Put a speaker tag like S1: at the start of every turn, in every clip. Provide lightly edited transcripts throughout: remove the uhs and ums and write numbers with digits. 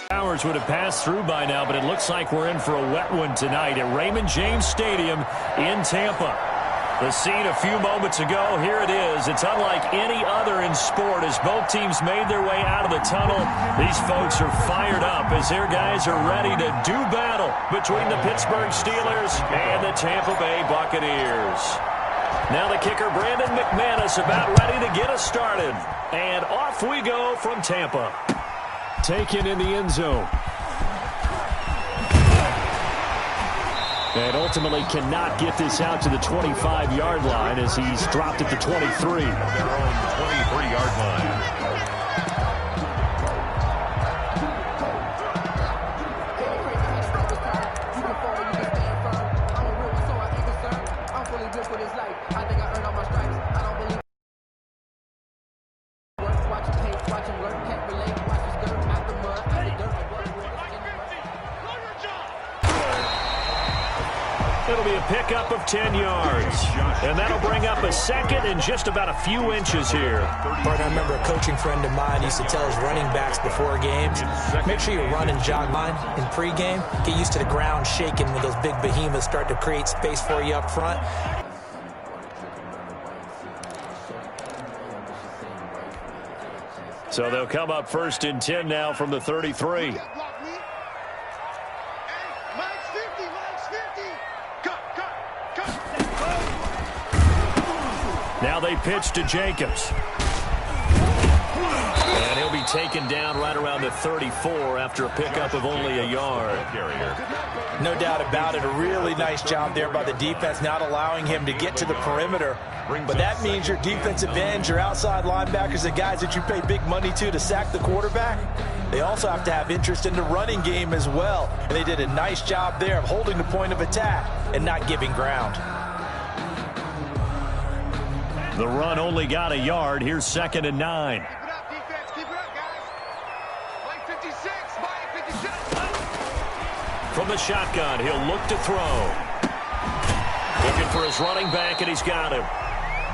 S1: Hours would have passed through by now, but it looks like we're in for a wet one tonight at Raymond James Stadium in Tampa. The scene a few moments ago, here it is. It's unlike any other in sport as both teams made their way out of the tunnel. These folks are fired up as their guys are ready to do battle between the Pittsburgh Steelers and the Tampa Bay Buccaneers. Now the kicker, Brandon McManus, about ready to get us started. And off we go from Tampa. Taken in the end zone. And ultimately cannot get this out to the 25-yard line as he's dropped at the 23. Their own 23-yard line. It'll be a pickup of 10 yards. And that'll bring up a second and just about a few inches here.
S2: Bart, I remember a coaching friend of mine used to tell his running backs before games, make sure you run and jog line in pregame. Get used to the ground shaking when those big behemoths start to create space for you up front.
S1: So they'll come up 1st and 10 now from the 33. Now they pitch to Jacobs. And he'll be taken down right around the 34 after a pickup of only a yard.
S2: No doubt about it. A really nice job there by the defense, not allowing him to get to the perimeter. But that means your defensive ends, your outside linebackers, the guys that you pay big money to sack the quarterback, they also have to have interest in the running game as well. And they did a nice job there of holding the point of attack and not giving ground.
S1: The run only got a yard. Here's 2nd and 9.
S3: Keep it up, defense. Keep it up, guys. Play 56. Play 56.
S1: From the shotgun, he'll look to throw. Looking for his running back, and he's got him.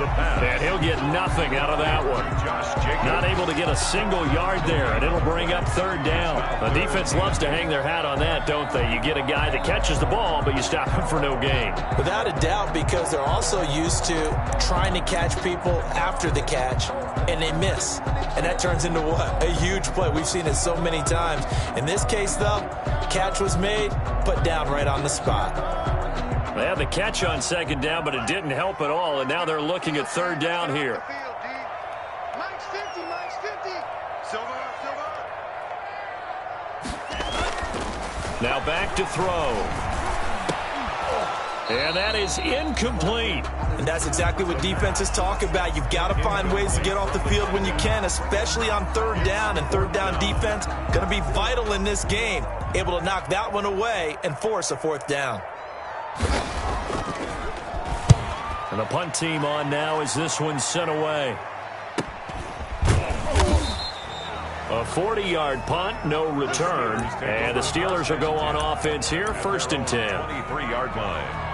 S1: And he'll get nothing out of that one. Not able to get a single yard there, and it'll bring up 3rd down. The defense loves to hang their hat on that, don't they? You get a guy that catches the ball, but you stop him for no gain.
S2: Without a doubt, because they're also used to trying to catch people after the catch, and they miss. And that turns into what? A huge play. We've seen it so many times. In this case, though, catch was made, put down right on the spot.
S1: They had the catch on 2nd down, but it didn't help at all, and now they're looking at 3rd down here.
S3: Mike's 50, Mike's 50. Silver.
S1: Now back to throw. And that is incomplete.
S2: And that's exactly what defenses talk about. You've got to find ways to get off the field when you can, especially on 3rd down. And 3rd down defense going to be vital in this game. Able to knock that one away and force a 4th down.
S1: And the punt team on now as this one's sent away. A 40-yard punt, no return. And the Steelers will go on offense here, 1st and 10. 23-yard line.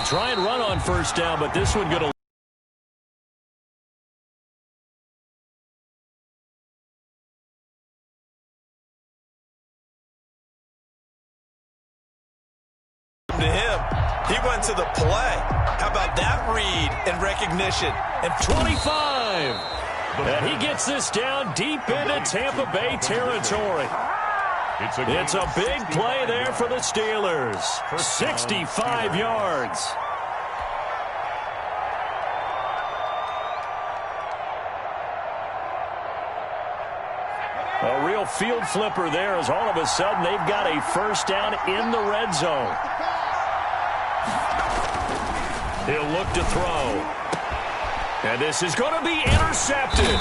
S1: Try and run on 1st down, but this one going to
S2: him. He went to the play. How about that read and recognition?
S1: And 25. And he gets this down deep into Tampa Bay territory. It's a big play there for the Steelers. 65 yards. A real field flipper there as all of a sudden they've got a 1st down in the red zone. He'll look to throw. And this is going to be intercepted.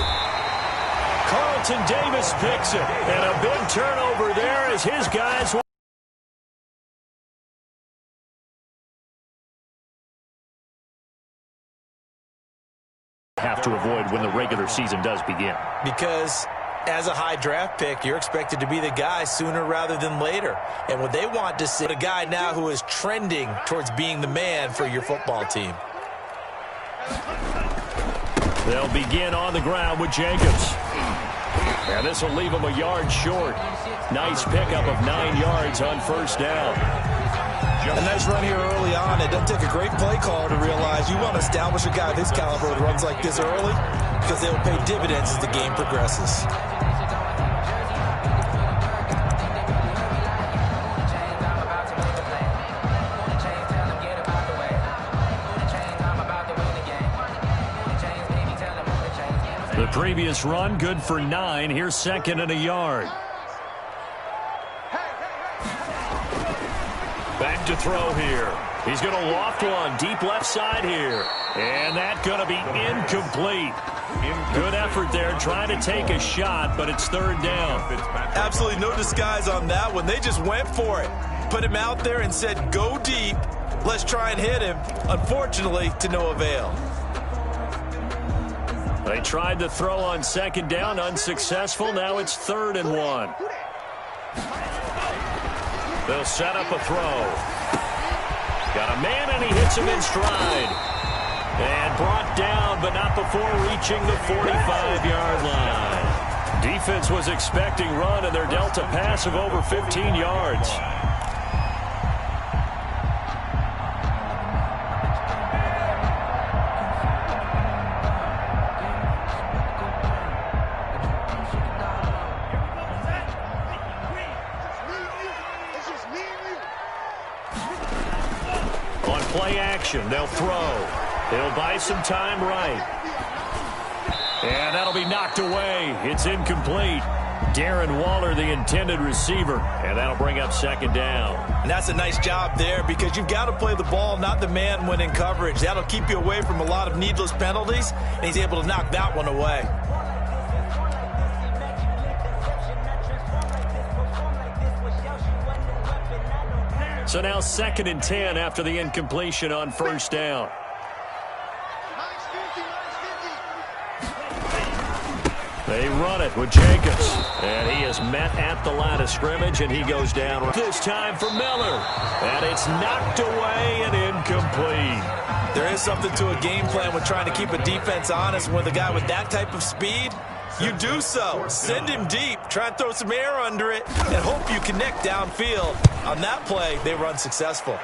S1: Carlton Davis picks it. And a big turnover there as his guys have to avoid when the regular season does begin.
S2: Because as a high draft pick, you're expected to be the guy sooner rather than later. And what they want to see, a guy now who is trending towards being the man for your football team.
S1: They'll begin on the ground with Jacobs. And this will leave him a yard short. Nice pickup of 9 yards on first down.
S2: A nice run here early on. It doesn't take a great play call to realize you want to establish a guy of his caliber that runs like this early, because they will pay dividends as the game progresses.
S1: The previous run, good for 9. Here's second and a yard. Back to throw here. He's going to loft one deep left side here. And that's going to be incomplete. Good effort there trying to take a shot, but it's third down.
S2: Absolutely no disguise on that one. They just went for it. Put him out there and said, go deep. Let's try and hit him. Unfortunately, to no avail.
S1: They tried to throw on second down, unsuccessful. Now it's 3rd and 1. They'll set up a throw. Got a man, and he hits him in stride. And brought down, but not before reaching the 45-yard line. Defense was expecting run, and they're dealt a pass of over 15 yards. Play action. They'll throw. They'll buy some time right. And that'll be knocked away. It's incomplete. Darren Waller, the intended receiver. And that'll bring up second down.
S2: And that's a nice job there, because you've got to play the ball, not the man when in coverage. That'll keep you away from a lot of needless penalties, and he's able to knock that one away.
S1: So now 2nd and 10 after the incompletion on first down. They run it with Jacobs. And he is met at the line of scrimmage, and he goes down. This time for Miller. And it's knocked away and incomplete.
S2: There is something to a game plan with trying to keep a defense honest. With a guy with that type of speed, you do so. Send him deep. Try and throw some air under it and hope you connect downfield. On that play, they run successful.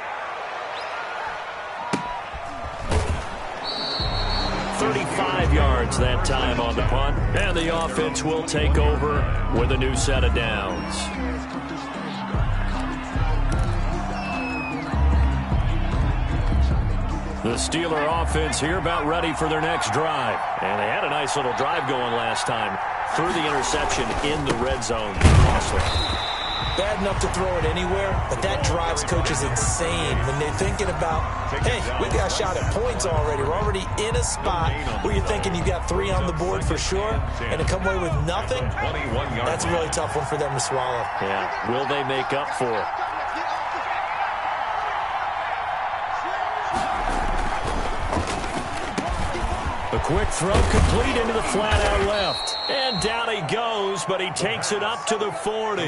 S1: 35 yards that time on the punt. And the offense will take over with a new set of downs. The Steeler offense here about ready for their next drive. And they had a nice little drive going last time. Threw the interception in the red zone. Costly.
S2: Bad enough to throw it anywhere, but that drives coaches insane when they're thinking about, hey, we got a shot at points already. We're already in a spot where you're thinking you got 3 on the board for sure, and to come away with nothing, that's a really tough one for them to swallow.
S1: Yeah, will they make up for it? A quick throw complete into the flat out left. And down he goes, but he takes it up to the 40.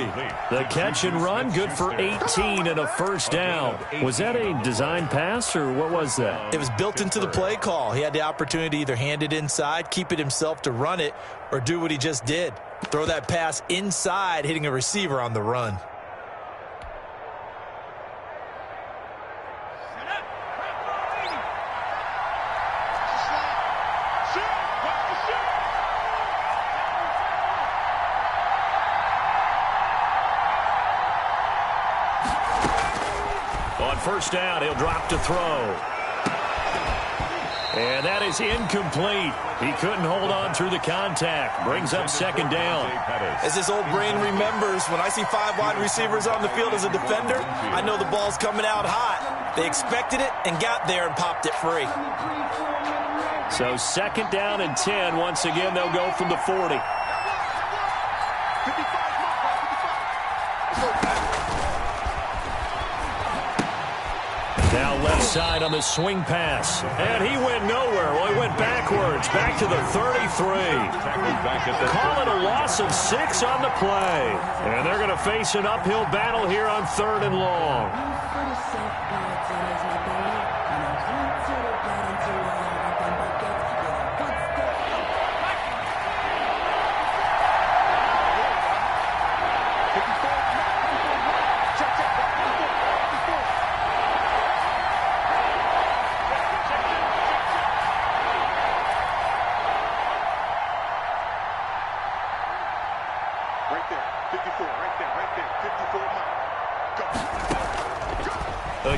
S1: The catch and run, good for 18 and a first down. Was that a design pass, or what was that?
S2: It was built into the play call. He had the opportunity to either hand it inside, keep it himself to run it, or do what he just did. Throw that pass inside, hitting a receiver on the run.
S1: First down, he'll drop to throw. And that is incomplete. He couldn't hold on through the contact. Brings up second down.
S2: As this old brain remembers, when I see 5 wide receivers on the field as a defender, I know the ball's coming out hot. They expected it and got there and popped it free.
S1: So 2nd down and 10. Once again, they'll go from the 40. Now left side on the swing pass. And he went nowhere. Well, he went backwards. Back to the 33. Call it a loss of 6 on the play. And they're going to face an uphill battle here on 3rd and long.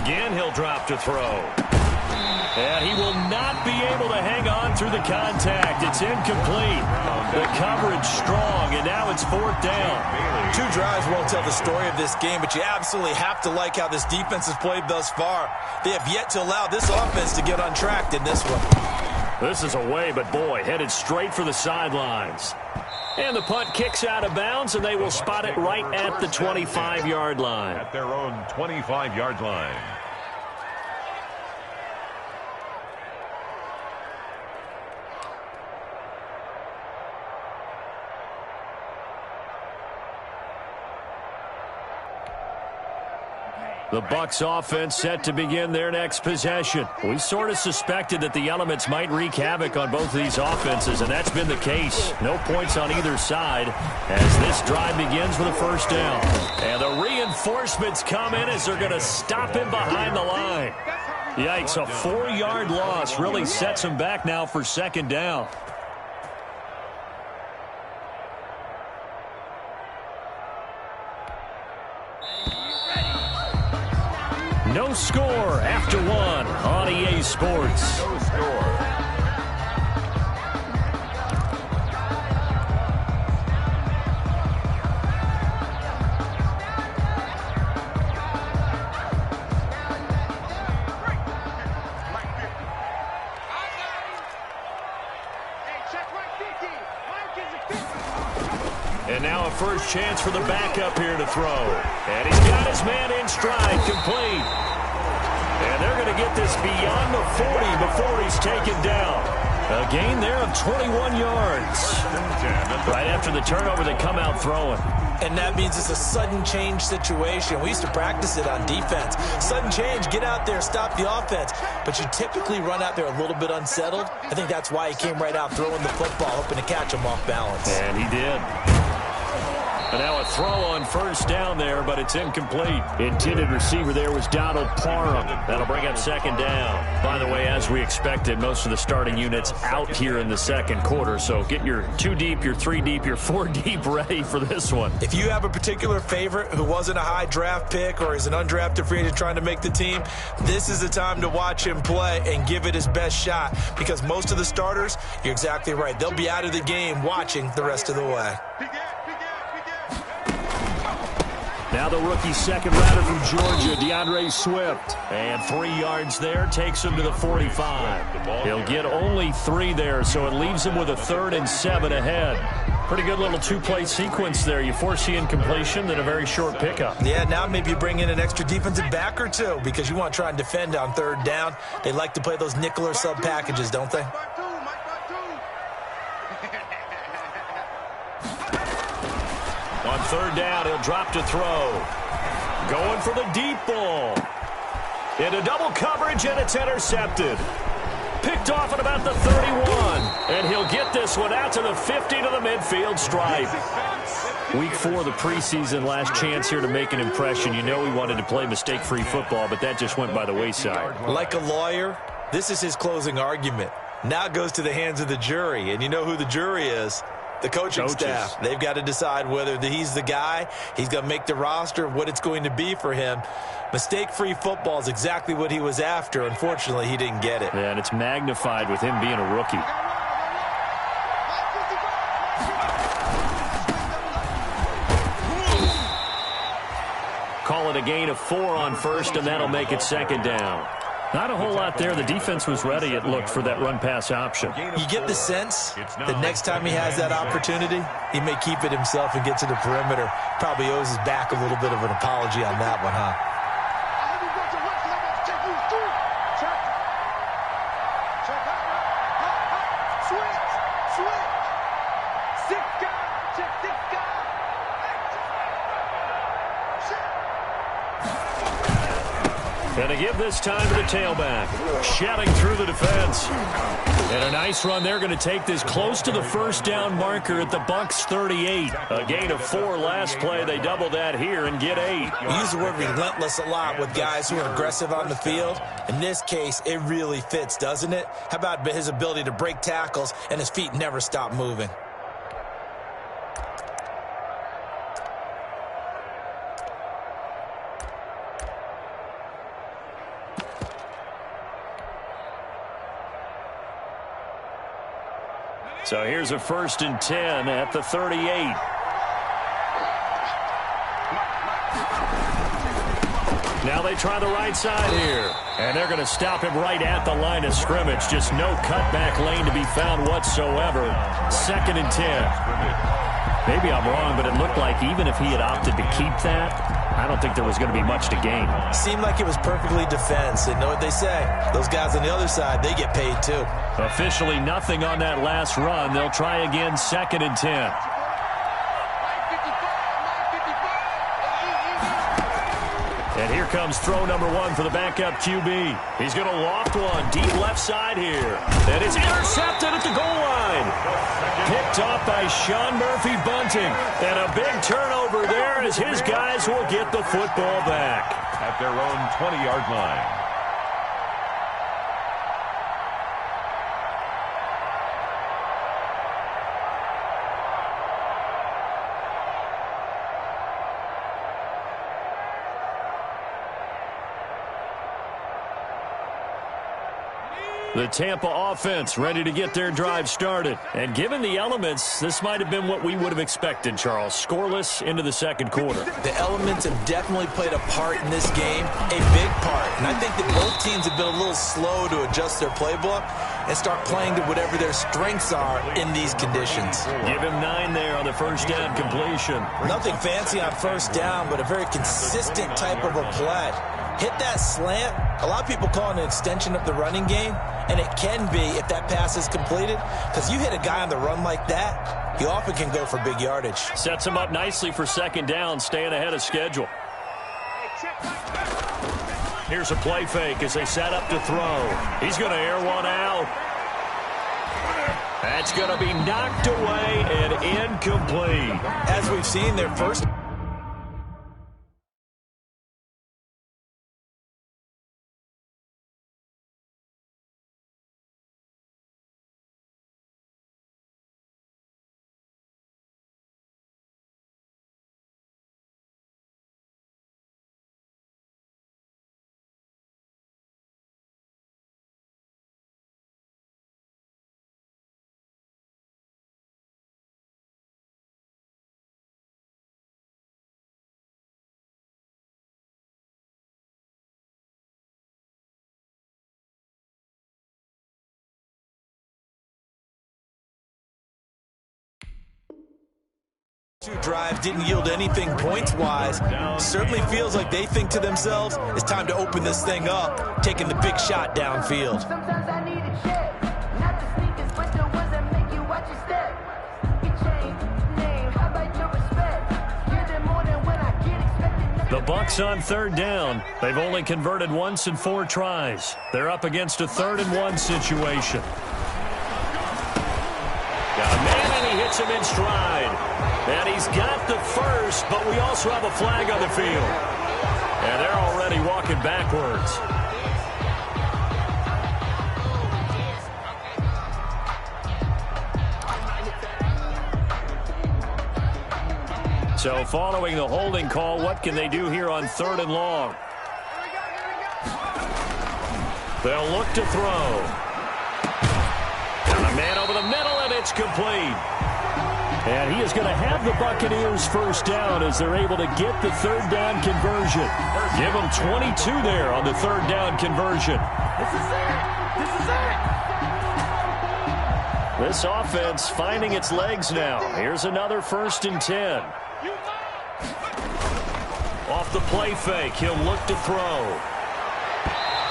S1: Again, he'll drop to throw. And he will not be able to hang on through the contact. It's incomplete. The coverage strong, and now it's 4th down.
S2: 2 drives won't tell the story of this game, but you absolutely have to like how this defense has played thus far. They have yet to allow this offense to get untracked in this one.
S1: This is away, but boy, headed straight for the sidelines. And the punt kicks out of bounds, and they will spot it right at the 25-yard line.
S4: At their own 25-yard line.
S1: The Bucs offense set to begin their next possession. We sort of suspected that the elements might wreak havoc on both of these offenses, and that's been the case. No points on either side as this drive begins with a 1st down. And the reinforcements come in as they're going to stop him behind the line. Yikes, a 4-yard loss really sets him back now for 2nd down. No score after 1 on EA Sports.
S4: No score.
S1: And now a first chance for the backup here to throw. And he's got his man in stride, complete. And they're going to get this beyond the 40 before he's taken down. A gain there of 21 yards. Right after the turnover, they come out throwing.
S2: And that means it's a sudden change situation. We used to practice it on defense. Sudden change, get out there, stop the offense. But you typically run out there a little bit unsettled. I think that's why he came right out throwing the football, hoping to catch him off balance.
S1: And he did. And now a throw on 1st down there, but it's incomplete. Intended receiver there was Donald Parham. That'll bring up 2nd down. By the way, as we expected, most of the starting units out here in the 2nd quarter. So get your 2 deep, your 3 deep, your 4 deep ready for this one.
S2: If you have a particular favorite who wasn't a high draft pick or is an undrafted free agent trying to make the team, this is the time to watch him play and give it his best shot. Because most of the starters, you're exactly right, they'll be out of the game watching the rest of the way.
S1: Now the rookie 2nd rounder from Georgia, DeAndre Swift. And 3 yards there takes him to the 45. He'll get only 3 there, so it leaves him with a 3rd and 7 ahead. Pretty good little 2-play sequence there. You force the incompletion, then a very short pickup.
S2: Yeah, now maybe you bring in an extra defensive back or 2 because you want to try and defend on 3rd down. They like to play those nickel or sub packages, don't they?
S1: On 3rd down, he'll drop to throw. Going for the deep ball. Into double coverage, and it's intercepted. Picked off at about the 31. And he'll get this one out to the 50 to the midfield stripe. Week 4 of the preseason, last chance here to make an impression. You know he wanted to play mistake-free football, but that just went by the wayside.
S2: Like a lawyer, this is his closing argument. Now it goes to the hands of the jury, and you know who the jury is. The coaching staff. They've got to decide whether he's the guy, he's going to make the roster, what it's going to be for him. Mistake-free football is exactly what he was after. Unfortunately, he didn't get it.
S1: Yeah, and it's magnified with him being a rookie. Call it a gain of 4 on 1st, and that'll make it 2nd down. Not a whole lot there. The defense was ready, it looked, for that run-pass option.
S2: You get the sense the next time he has that opportunity, he may keep it himself and get to the perimeter. Probably owes his back a little bit of an apology on that one, huh?
S1: And to give this time to the tailback. Shedding through the defense. And a nice run. They're going to take this close to the first down marker at the Bucs 38. A gain of 4 last play. They double that here and get 8.
S2: We use the word relentless a lot with guys who are aggressive on the field. In this case, it really fits, doesn't it? How about his ability to break tackles and his feet never stop moving?
S1: So here's a 1st and 10 at the 38. Now they try the right side here. And they're going to stop him right at the line of scrimmage. Just no cutback lane to be found whatsoever. 2nd and 10. Maybe I'm wrong, but it looked like even if he had opted to keep that, I don't think there was going to be much to gain.
S2: Seemed like it was perfectly defense. And know what they say? Those guys on the other side, they get paid too.
S1: Officially nothing on that last run. They'll try again, 2nd and 10. And here comes throw number 1 for the backup QB. He's going to loft one deep left side here. And it's intercepted at the goal line. Picked off by Sean Murphy Bunting. And a big turnover there as his guys will get the football back.
S4: At their own 20-yard line.
S1: The Tampa offense ready to get their drive started. And given the elements, this might have been what we would have expected, Charles. Scoreless into the 2nd quarter.
S2: The elements have definitely played a part in this game, a big part. And I think that both teams have been a little slow to adjust their playbook and start playing to whatever their strengths are in these conditions.
S1: Give him 9 there on the 1st down completion.
S2: Nothing fancy on 1st down, but a very consistent type of a play. Hit that slant. A lot of people call it an extension of the running game, and it can be if that pass is completed, because you hit a guy on the run like that, he often can go for big yardage.
S1: Sets him up nicely for 2nd down, staying ahead of schedule. Here's a play fake as they set up to throw. He's going to air one out. That's going to be knocked away and incomplete.
S2: As we've seen, their first... drive didn't yield anything points-wise. Certainly feels like they think to themselves, it's time to open this thing up, taking the big shot downfield.
S5: Sometimes I need a check, not the sneakers, but the ones that make you watch your step. Your chain, name, how about your respect? Give them more than when I get expected.
S1: The Bucs on 3rd down. They've only converted once in 4 tries. They're up against a 3rd and 1 situation. Got a man, and he hits him in stride. And he's got the first, but we also have a flag on the field. And they're already walking backwards. So following the holding call, what can they do here on 3rd and long? They'll look to throw. Got a man over the middle, and it's complete. And he is going to have the Buccaneers first down as they're able to get the third down conversion. Give them 22 there on the third down conversion.
S3: This is it. This is it.
S1: This offense finding its legs now. Here's another 1st and 10. Off the play fake, he'll look to throw.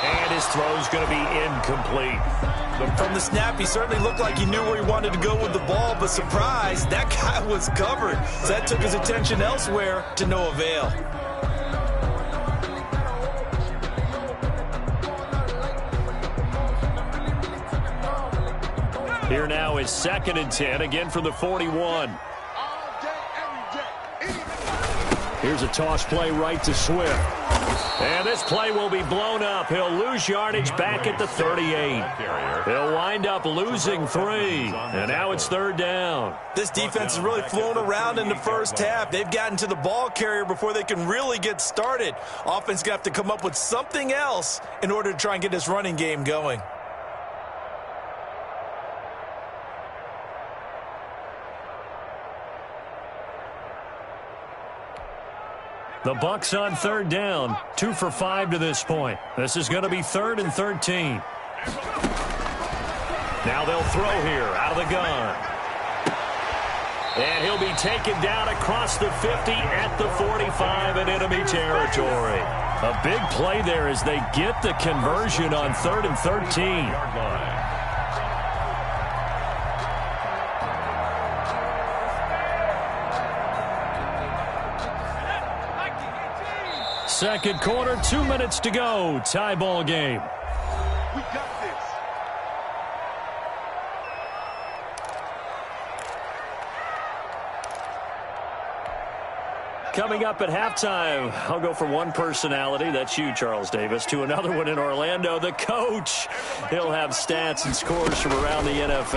S1: And his throw's going to be incomplete.
S2: From the snap, he certainly looked like he knew where he wanted to go with the ball, but surprise, that guy was covered. So that took his attention elsewhere to no avail.
S1: Here now is 2nd and 10, again from the 41. Here's a toss play right to Swift. And this play will be blown up. He'll lose yardage back at the 38. He'll wind up losing 3. And now it's 3rd down.
S2: This defense has really flown around in the first half. They've gotten to the ball carrier before they can really get started. Offense got to come up with something else in order to try and get this running game going.
S1: The Bucs on 3rd down, 2 for 5 to this point. This is going to be 3rd and 13. Now they'll throw here out of the gun. And he'll be taken down across the 50 at the 45 in enemy territory. A big play there as they get the conversion on 3rd and 13. 2nd quarter, 2 minutes to go. Tie ball game.
S3: We got this.
S1: Coming up at halftime, I'll go from one personality, that's you, Charles Davis, to another one in Orlando, the coach. He'll have stats and scores from around the NFL.